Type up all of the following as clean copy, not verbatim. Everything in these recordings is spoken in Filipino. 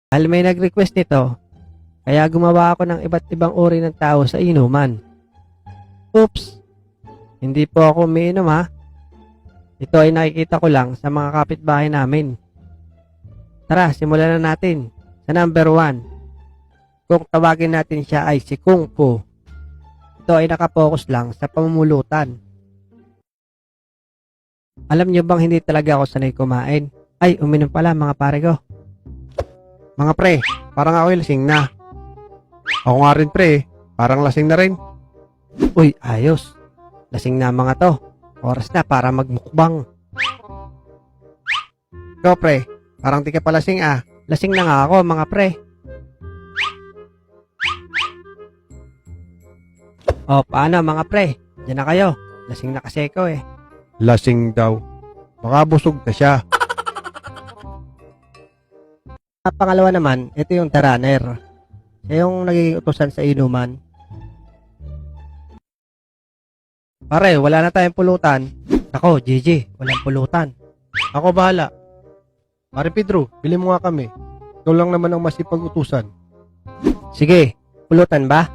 Dahil may nag-request nito, kaya gumawa ako ng iba't ibang uri ng tao sa inuman. Oops! Hindi po ako umiinom ha. Ito ay nakikita ko lang sa mga kapitbahay namin. Tara, simulan na natin sa number 1. Kung tawagin natin siya ay si Kung Fu. Ito ay nakapokus lang sa pamumulutan. Alam niyo bang hindi talaga ako sanay kumain? Ay, uminom pala mga pare ko. Mga pre, parang ako'y lasing na. Ako nga rin pre, parang lasing na rin. Uy, ayos. Lasing na mga to. Oras na para magmukbang. Ikaw pre, parang di ka pa lasing ah. Lasing na nga ako mga pre. O, paano mga pre? Diyan na kayo. Lasing na kasi ko eh. Lasing daw. Baka busog na siya. Pangalawa naman, ito yung taraner. Siya yung nagiging utusan sa inuman. Pare, wala na tayong pulutan. Ako, GG, walang pulutan. Ako bahala. Pare Pedro, bili mo nga kami. Ikaw lang naman ang masipag utusan. Sige, pulutan ba?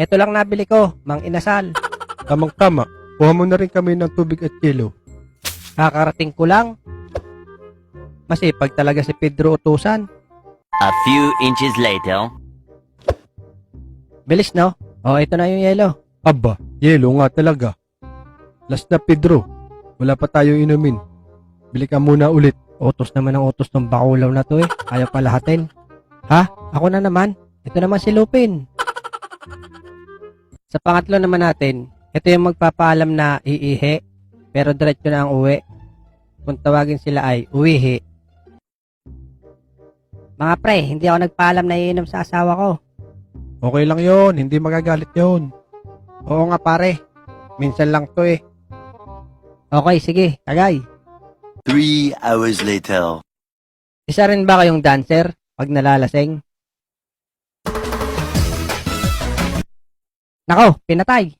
Ito lang nabili ko, Mang Inasal. Tamang-tama, kuha mo na rin kami ng tubig at yelo. Kakarating ko lang. Masipag talaga si Pedro utusan. A few inches later. Bilis no? O, ito na yung yelo. Aba, yelo nga talaga. Last na Pedro, wala pa tayo inumin. Bili ka muna ulit. Utos naman ang utos ng bakulaw na to eh. Ayaw palahatin. Ha? Ako na naman. Ito naman si Lupin. Sa pangatlo naman natin, ito yung magpapaalam na iihi, pero diretso na ang uwi. Kung tawagin sila ay uwihi. Mga pre, hindi ako nagpaalam na iinom sa asawa ko. Okay lang yon, hindi magagalit yon. Oo nga pare, Minsan lang to eh. okay sige, tagay. 3 hours later. Isa rin ba kayong dancer pag nalalasing? Nako, pinatay.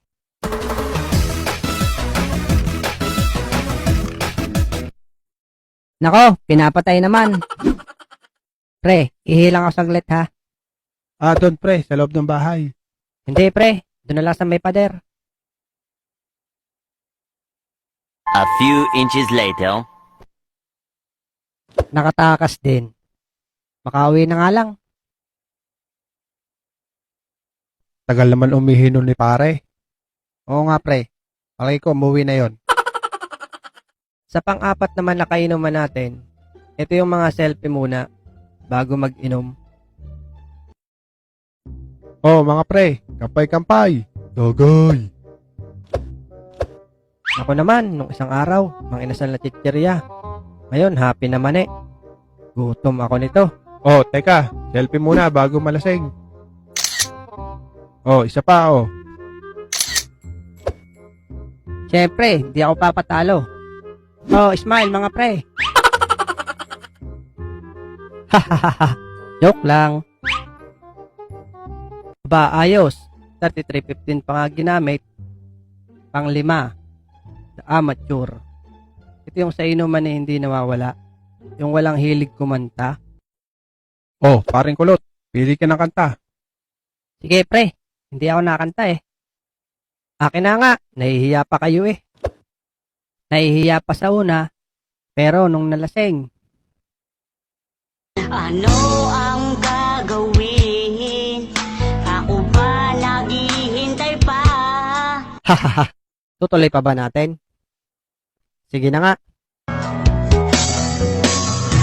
Nako, pinapatay naman. Pre, ihilang ako saglit ha. Ah, doon pre, sa loob ng bahay. Hindi pre, doon na lang sa may pader. A few inches later. Nakatakas din. Makauwi na nga lang. Tagal naman umihi nun ni pare. Oo nga pre, palagi ko umuwi na yon. Sa pang-apat naman na kainuman natin, ito yung mga selfie muna bago mag-inom. Oh mga pre, kampay-kampay. Dogay. Ako naman, nung isang araw, mang inasal na chichirya. Ngayon, happy naman eh. Gutom ako nito. Oh, teka, selfie muna bago malasing. Oh, isa pa oh. Siyempre, hindi ako papatalo. Oh, smile mga pre. Hahaha. Joke lang. Ba, ayos. 3315 pa nga ginamit. Pang 5. Sa amateur. Ito yung sa inuman na hindi nawawala. Yung walang hilig kumanta. Oh, paring kulot, pili ka ng kanta. Sige pre, hindi ako nakanta eh. Akin na nga, nahihiya pa kayo eh. Nahihiya pa sa una, pero nung nalasing. Ano ang gagawin? Ako ba naghihintay pa? Hahaha, tutuloy pa ba natin? Sige na nga.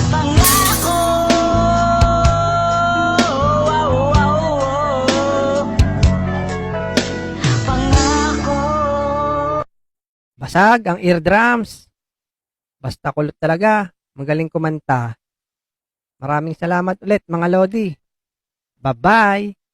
Pangako, wow, wow, wow. Pangako. Basag ang eardrums. Basta kulot talaga. Magaling kumanta. Maraming salamat ulit mga Lodi. Bye-bye!